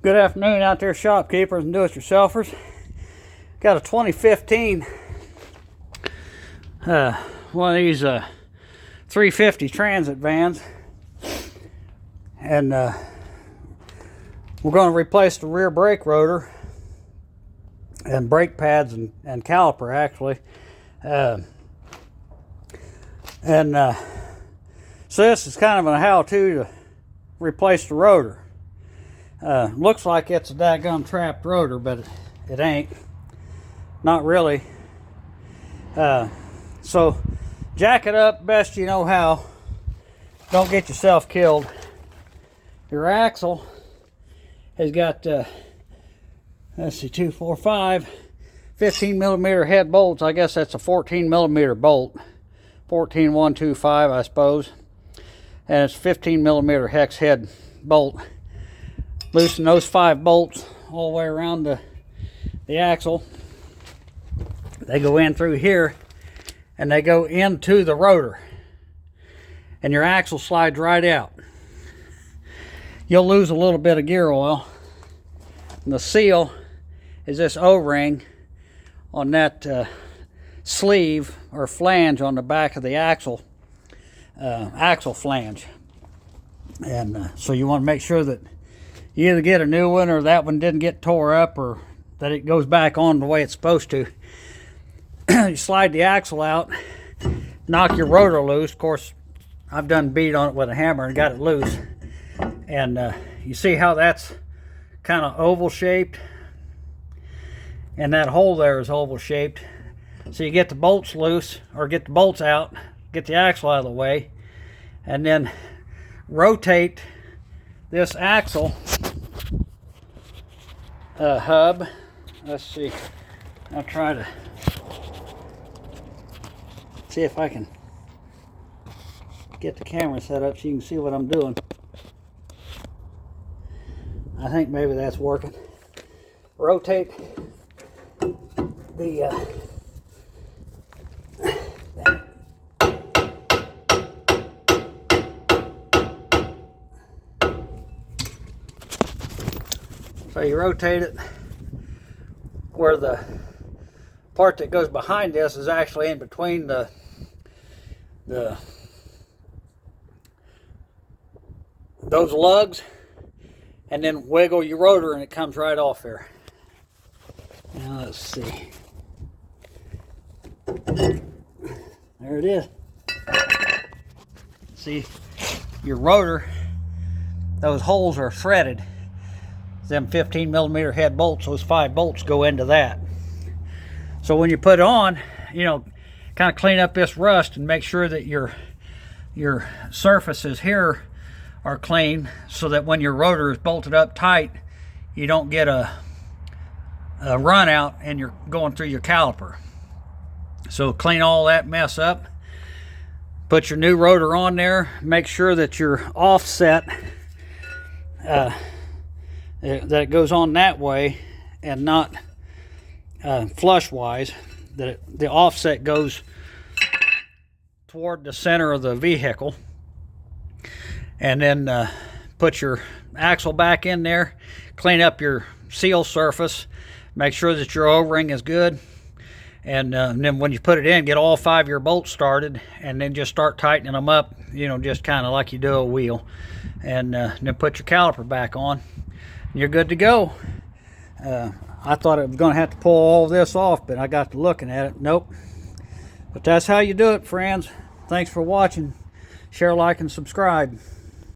Good afternoon out there, shopkeepers and do-it-yourselfers. Got a 2015 one of these 350 transit vans, and we're going to replace the rear brake rotor and brake pads and caliper actually. So this is kind of a how-to to replace the rotor. Looks like it's a daggum trapped rotor, but it ain't. Not really. So jack it up best you know how. Don't get yourself killed. Your axle has got let's see, 2, 4, 5 15 millimeter head bolts. I guess that's a 14 millimeter bolt. 14125, I suppose. And it's 15 millimeter hex head bolt. Loosen those 5 bolts all the way around the axle. They go in through here and they go into the rotor, and your axle slides right out. You'll lose a little bit of gear oil. And the seal is this O-ring on that sleeve or flange on the back of the axle flange. And so you want to make sure that you either get a new one or that one didn't get tore up, or that it goes back on the way it's supposed to. You slide the axle out, knock your rotor loose. Of course, I've done beat on it with a hammer and got it loose. And you see how that's kind of oval shaped, and that hole there is oval shaped. So you get the bolts loose, or get the bolts out, get the axle out of the way, and then rotate this axle hub. Let's see, I'll try to see if I can get the camera set up so you can see what I'm doing. I think maybe that's working. Rotate the so you rotate it where the part that goes behind this is actually in between those lugs, and then wiggle your rotor and it comes right off there. Now let's see. There it is. See, your rotor, those holes are threaded. Them 15 millimeter head bolts, those 5 bolts go into that. So when you put it on, you know, kind of clean up this rust and make sure that your surfaces here are clean, so that when your rotor is bolted up tight, you don't get a run out and you're going through your caliper. So clean all that mess up, put your new rotor on there, make sure that your offset that it goes on that way and not flush wise, that the offset goes toward the center of the vehicle. And then put your axle back in there, clean up your seal surface, make sure that your O-ring is good, and then when you put it in, get all 5 of your bolts started, and then just start tightening them up, you know, just kind of like you do a wheel. And then put your caliper back on. You're good to go. I thought I was going to have to pull all this off, but I got to looking at it. Nope. But that's how you do it, friends. Thanks for watching. Share, like, and subscribe.